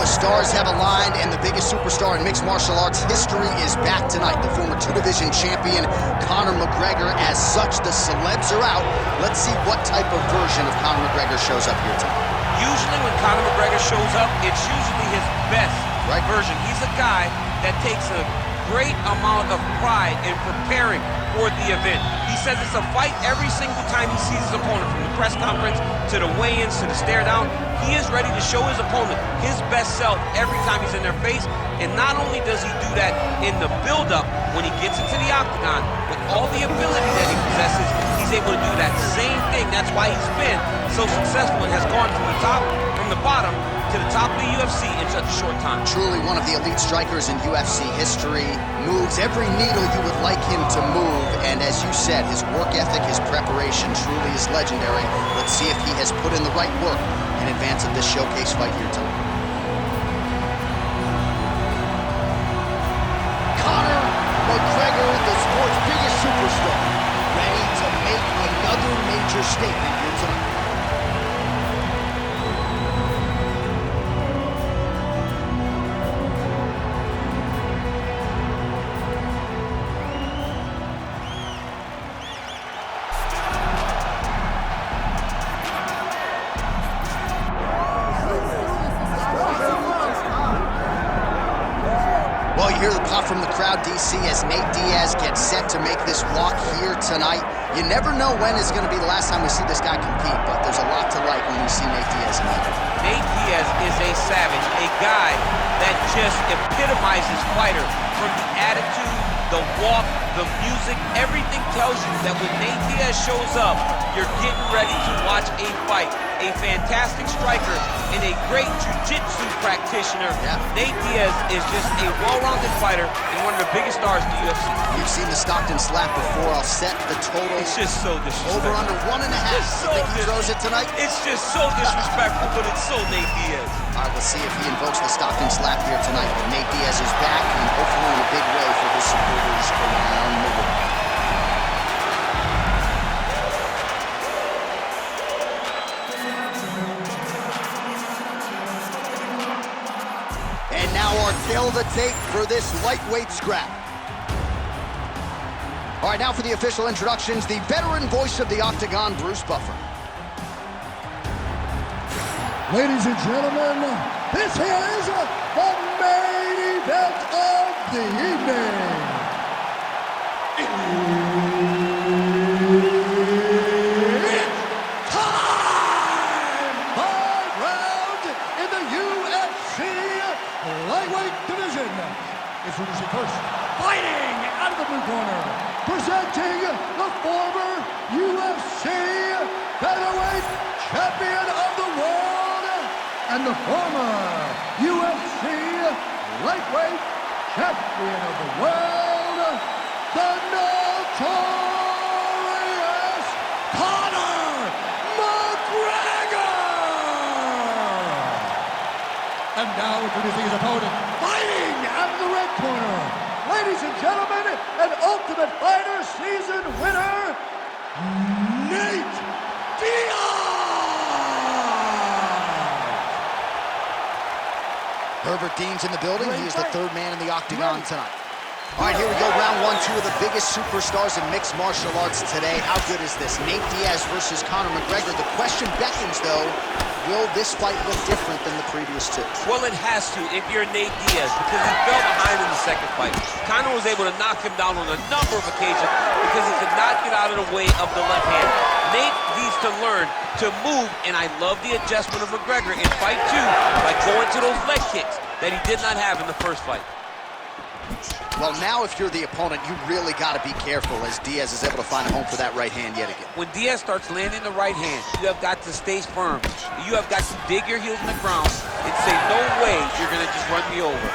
the stars have aligned, and the biggest superstar in mixed martial arts history is back tonight. The former two-division champion, Conor McGregor. As such, the celebs are out. Let's see what type of version of Conor McGregor shows up here tonight. Usually when Conor McGregor shows up, it's usually his best version. He's a guy that takes a great amount of pride in preparing for the event. He says it's a fight every single time he sees his opponent, from the press conference to the weigh-ins to the stare down. He is ready to show his opponent his best self every time he's in their face. And not only does he do that in the build-up when he gets into the octagon, with all the ability that he possesses, he's able to do that same thing. That's why he's been so successful and has gone from the bottom to the top of the UFC in such a short time. Truly one of the elite strikers in UFC history. Moves every needle you would like him to move. And as you said, his work ethic, his preparation truly is legendary. Let's see if he has put in the right work in advance of this showcase fight here tonight. Conor McGregor, the sport's biggest superstar, ready to make another major statement here tonight. Well, you hear the pop from the crowd, DC, as Nate Diaz gets set to make this walk here tonight. You never know when is going to be the last time we see this guy compete, but there's a lot to like when you see Nate Diaz in there. Nate Diaz is a savage, a guy that just epitomizes fighter. From the attitude, the walk, the music, everything tells you that when Nate Diaz shows up, you're getting ready to watch a fight. A fantastic striker and a great jiu-jitsu practitioner. Nate Diaz is just a well-rounded fighter and one of the biggest stars in the UFC. You've seen the Stockton slap before. I'll set the total. It's just so disrespectful. Over under 1.5. You think he throws it tonight? It's just so disrespectful, but it's so Nate Diaz. All right, we'll see if he invokes the Stockton slap here tonight. But Nate Diaz is back, and hopefully in a big way for his supporters around the world. And now our tail of the tape for this lightweight scrap. All right, now for the official introductions, the veteran voice of the octagon, Bruce Buffer. Ladies and gentlemen, this is the main event of the evening. It's time! 5 rounds in the UFC lightweight division. Introducing first, fighting out of the blue corner, presenting the former UFC featherweight champion of the world and the former UFC lightweight champion of the world, the notorious Conor McGregor! And now introducing his opponent, fighting out of the red corner, ladies and gentlemen, an Ultimate Fighter season winner, Nate Diaz! Herbert Dean's in the building. He is the third man in the octagon tonight. All right, here we go, round 1, 2 of the biggest superstars in mixed martial arts today. How good is this? Nate Diaz versus Conor McGregor. The question beckons, though, will this fight look different than the previous two? Well, it has to if you're Nate Diaz, because he fell behind in the second fight. Conor was able to knock him down on a number of occasions because he could not get out of the way of the left hand. Nate needs to learn to move, and I love the adjustment of McGregor in fight 2 by going to those leg kicks that he did not have in the first fight. Well, now if you're the opponent, you really got to be careful as Diaz is able to find a home for that right hand yet again. When Diaz starts landing the right hand, you have got to stay firm. You have got to dig your heels in the ground and say, no way you're going to just run me over.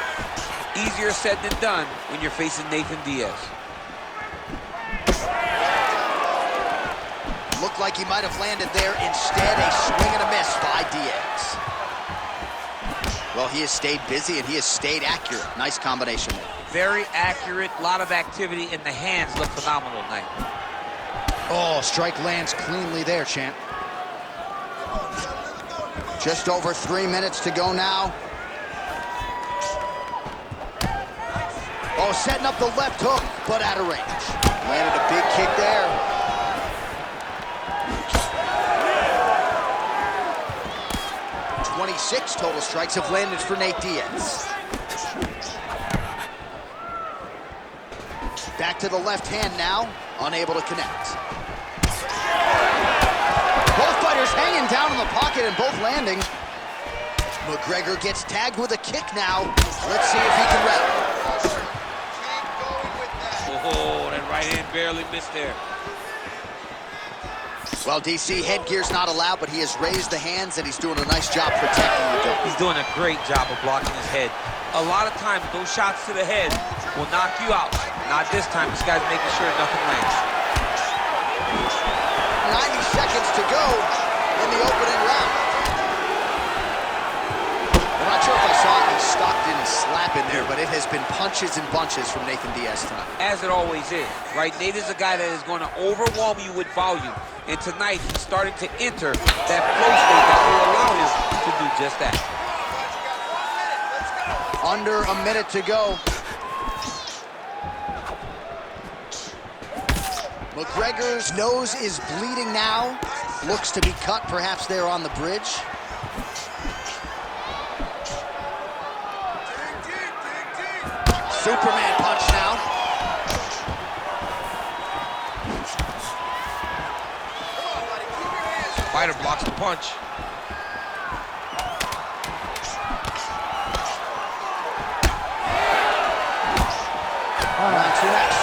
Easier said than done when you're facing Nathan Diaz. Looked like he might have landed there. Instead, a swing and a miss by Diaz. Well, he has stayed busy and he has stayed accurate. Nice combination there. Very accurate, a lot of activity, and the hands look phenomenal tonight. Oh, strike lands cleanly there, champ. Just over 3 minutes to go now. Oh, setting up the left hook, but out of range. Landed a big kick there. Six total strikes have landed for Nate Diaz. Back to the left hand now, unable to connect. Both fighters hanging down in the pocket and both landing. McGregor gets tagged with a kick now. Let's see if he can rally. Oh, that right hand barely missed there. Well, DC, headgear's not allowed, but he has raised the hands, and he's doing a nice job protecting the dome. He's doing a great job of blocking his head. A lot of times, those shots to the head will knock you out. Not this time. This guy's making sure nothing lands. 90 seconds to go in the opening round. I'm not sure if I saw any Stockton slap in there, but it has been punches and bunches from Nathan Diaz tonight. As it always is, right? Nate is a guy that is going to overwhelm you with volume. And tonight, he's starting to enter that flow state that will allow him to do just that. Under a minute to go. McGregor's nose is bleeding now. Looks to be cut, perhaps there on the bridge. Superman punch now. Fighter blocks the punch. Round two next.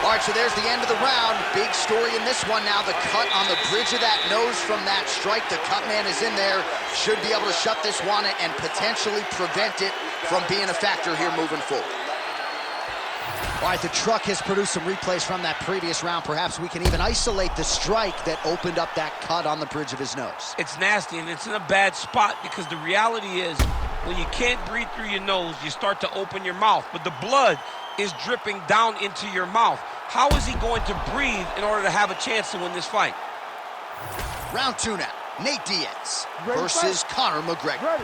All right, so there's the end of the round. Big story in this one now. The cut on the bridge of that nose from that strike. The cut man is in there. Should be able to shut this one and potentially prevent it from being a factor here moving forward. All right, the truck has produced some replays from that previous round. Perhaps we can even isolate the strike that opened up that cut on the bridge of his nose. It's nasty, and it's in a bad spot because the reality is when you can't breathe through your nose, you start to open your mouth, but the blood is dripping down into your mouth. How is he going to breathe in order to have a chance to win this fight? Round two now. Nate Diaz versus Conor McGregor. Ready.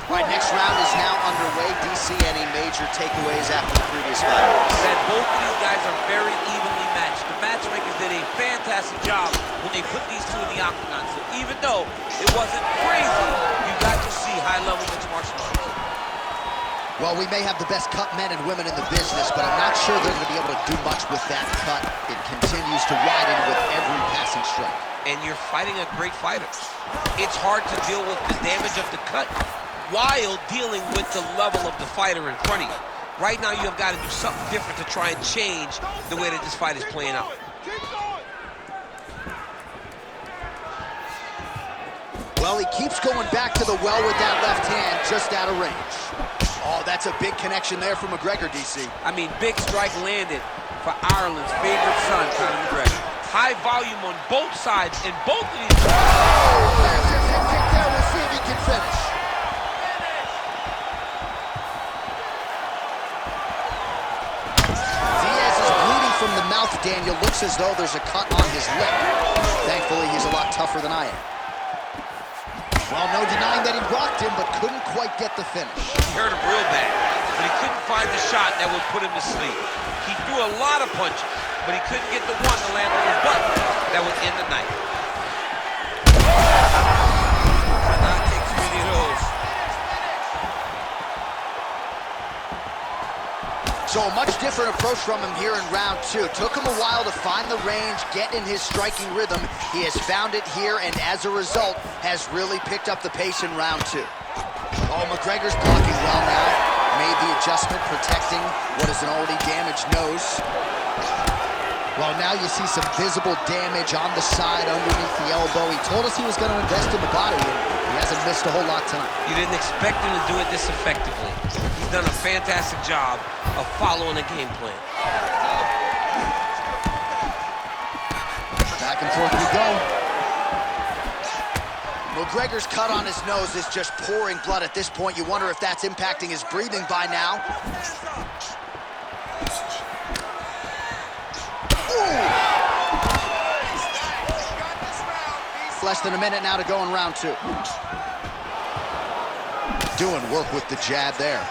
All right, next round is now underway. DC, any major takeaways after the previous fight? That both of these guys are very evenly matched. The matchmakers did a fantastic job when they put these two in the octagon. So even though it wasn't crazy, you got to see high-level mixed martial arts. Well, we may have the best cut men and women in the business, but I'm not sure they're going to be able to do much with that cut. It continues to widen with every passing strike. And you're fighting a great fighter. It's hard to deal with the damage of the cut while dealing with the level of the fighter in front of you. Right now, you've got to do something different to try and change the way that this fight is playing out. Well, he keeps going back to the well with that left hand, just out of range. Oh, that's a big connection there for McGregor, DC. I mean, big strike landed for Ireland's favorite son, Conor McGregor. High volume on both sides, and both of these... Oh, there's his head kick there. We'll see if he can finish. Diaz is bleeding from the mouth, Daniel. Looks as though there's a cut on his lip. Thankfully, he's a lot tougher than I am. Well, no denying that he rocked him, but couldn't quite get the finish. He hurt him real bad, but he couldn't find the shot that would put him to sleep. He threw a lot of punches, but he couldn't get the one to land on his butt that would end the night. Not take too many of those. So a much different approach from him here in round two. Took him a while to find the range, get in his striking rhythm. He has found it here, and as a result, has really picked up the pace in round two. Oh, McGregor's blocking well now. Made the adjustment, protecting what is an already damaged nose. Well, now you see some visible damage on the side underneath the elbow. He told us he was going to invest in the body, and he hasn't missed a whole lot tonight. You didn't expect him to do it this effectively. He's done a fantastic job of following a game plan. Back and forth we go. McGregor's cut on his nose is just pouring blood at this point. You wonder if that's impacting his breathing by now. Less than a minute now to go in round two. Doing work with the jab there.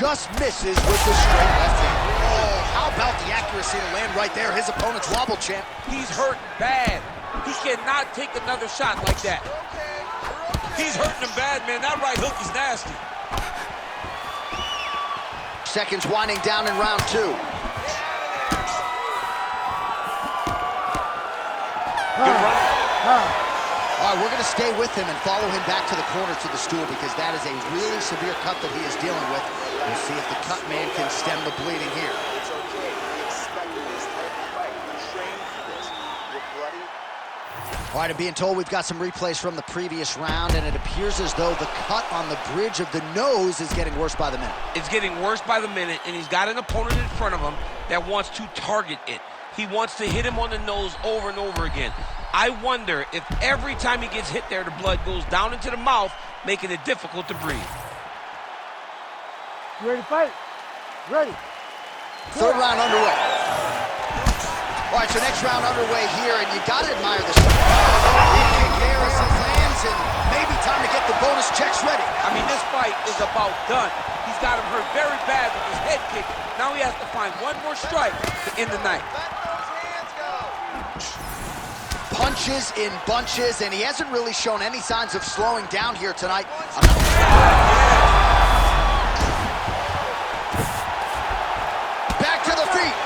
just misses with the straight left hand. Oh, how about the accuracy to land right there? His opponent's wobble, champ. He's hurt bad. He cannot take another shot like that. He's hurting him bad, man. That right hook is nasty. Seconds winding down in round 2. Good round. All right, we're going to stay with him and follow him back to the corner to the stool because that is a really severe cut that he is dealing with. We'll see if the cut man can stem the bleeding here. All right, I'm being told we've got some replays from the previous round, and it appears as though the cut on the bridge of the nose is getting worse by the minute. It's getting worse by the minute, and he's got an opponent in front of him that wants to target it. He wants to hit him on the nose over and over again. I wonder if every time he gets hit there, the blood goes down into the mouth, making it difficult to breathe. You ready to fight? Ready. Third round underway. All right, so next round underway here, and you got to admire this. Kick here as it lands, and maybe time to get the bonus checks ready. I mean, this fight is about done. He's got him hurt very bad with his head kick. Now he has to find one more strike to end the night. Punches in bunches, and he hasn't really shown any signs of slowing down here tonight. Back to the feet.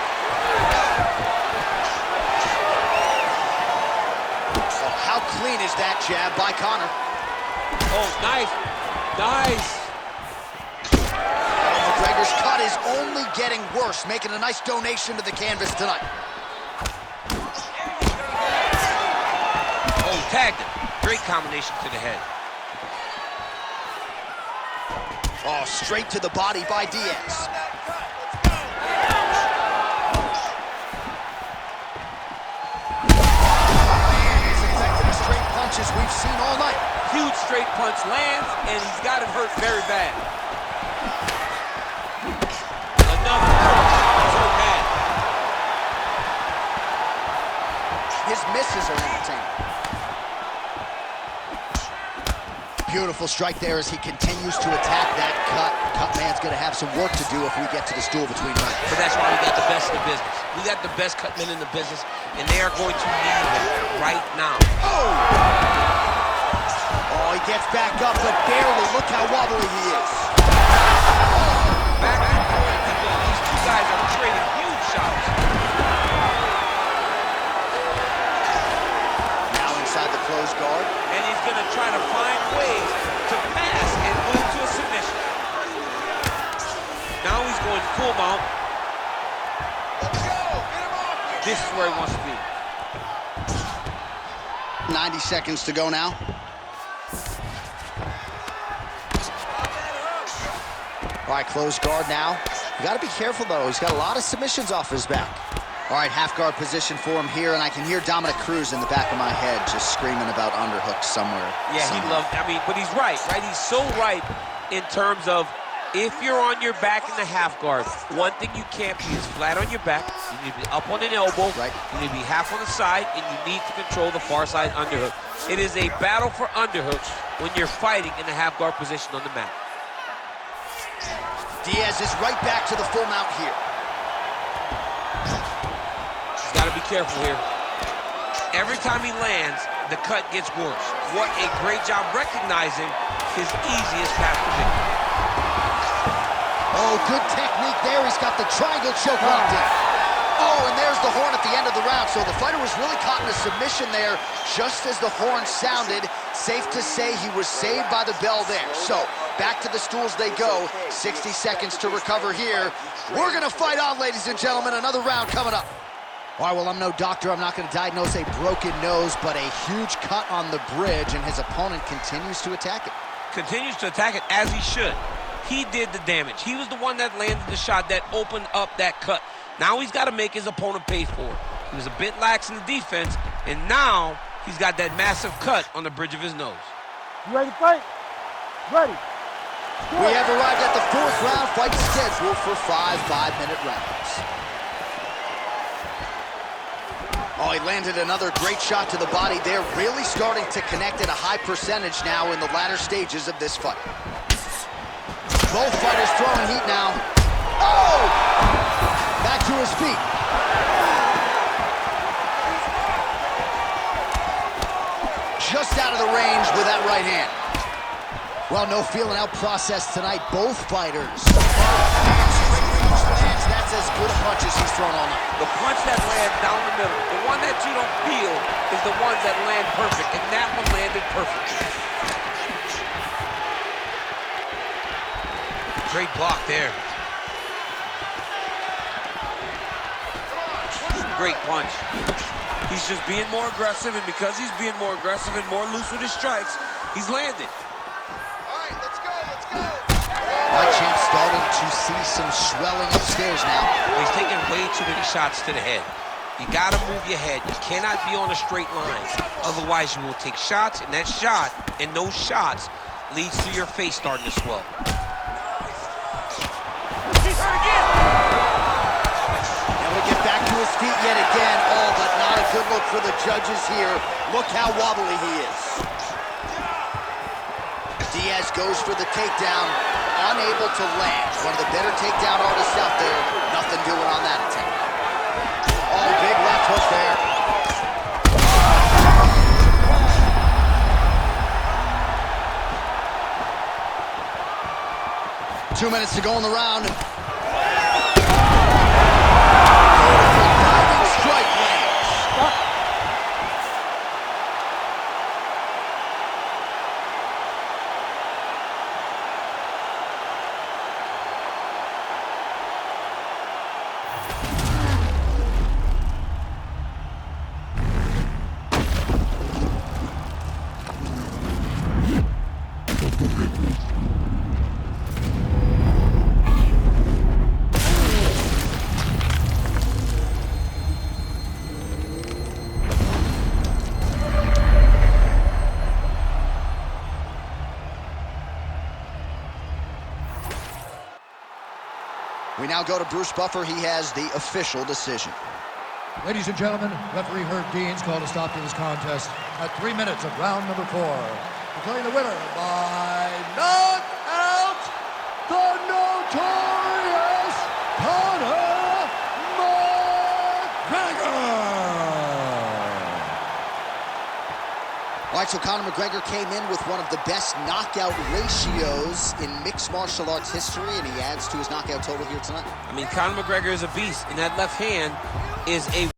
Oh, how clean is that jab by Conor? Oh, nice. Nice. McGregor's cut is only getting worse, making a nice donation to the canvas tonight. Tagged him. Great combination to the head. Oh, straight to the body by Diaz. He's effective as straight punches we've seen all night. Huge straight punch lands, and he's got him hurt very bad. Another. He's hurt bad. His misses are entertaining. Beautiful strike there as he continues to attack that cut. Cut man's going to have some work to do if we get to the stool between rounds. But that's why we got the best in the business. We got the best cut men in the business, and they are going to need him right now. Oh! Oh, he gets back up, but barely. Look how wobbly he is. Back and forth, people. These two guys are trading huge shots. Now inside the closed guard. And he's going to try to find ways to pass and move to a submission. Now he's going full mount. This is where he wants to be. 90 seconds to go now. All right, closed guard now. You got to be careful, though. He's got a lot of submissions off his back. All right, half guard position for him here, and I can hear Dominic Cruz in the back of my head just screaming about underhooks somewhere. Yeah, he loves, I mean, but he's right? He's so right in terms of if you're on your back in the half guard, one thing you can't be is flat on your back. You need to be up on an elbow. Right. You need to be half on the side, and you need to control the far side underhook. It is a battle for underhooks when you're fighting in the half guard position on the mat. Diaz is right back to the full mount here. Got to be careful here. Every time he lands, the cut gets worse. What a great job recognizing his easiest path to victory. Oh, good technique there. He's got the triangle choke locked in. Oh, and there's the horn at the end of the round. So the fighter was really caught in a submission there just as the horn sounded. Safe to say he was saved by the bell there. So back to the stools they go. 60 seconds to recover here. We're going to fight on, ladies and gentlemen. Another round coming up. All right, well, I'm no doctor. I'm not going to diagnose a broken nose, but a huge cut on the bridge, and his opponent continues to attack it. Continues to attack it as he should. He did the damage. He was the one that landed the shot that opened up that cut. Now he's got to make his opponent pay for it. He was a bit lax in the defense, and now he's got that massive cut on the bridge of his nose. You ready to fight? Ready. We have arrived at the fourth round, fight scheduled for 5 5-minute rounds. Oh, he landed another great shot to the body there, really starting to connect at a high percentage now in the latter stages of this fight. Both fighters throwing heat now. Oh! Back to his feet. Just out of the range with that right hand. Well, no feeling out process tonight. Both fighters. That's as good a punch as he's thrown all night. The punch that lands down the middle, the one that you don't feel, is the ones that land perfect, and that one landed perfectly. Great block there. Great punch. He's just being more aggressive, and because he's being more aggressive and more loose with his strikes, he's landing. All right, let's go, let's go. My champ's starting to see some swelling upstairs now. He's taking way too many shots to the head. You gotta move your head. You cannot be on a straight line. Otherwise, you will take shots, and that shot and those shots leads to your face starting to swell. He's hurt again. Able to get back to his feet yet again. Oh, but not a good look for the judges here. Look how wobbly he is. Diaz goes for the takedown, unable to land. One of the better takedown artists out there. Nothing doing on that attempt. Oh, big left hook there. 2 minutes to go in the round. Diving strike lands. We now go to Bruce Buffer. He has the official decision. Ladies and gentlemen, referee Herb Dean's called a stop to this contest at 3 minutes of round number 4. Declaring the winner by knockout, the notorious Conor McGregor! All right, so Conor McGregor came in with one of the best knockout ratios in mixed martial arts history, and he adds to his knockout total here tonight. I mean, Conor McGregor is a beast, and that left hand is a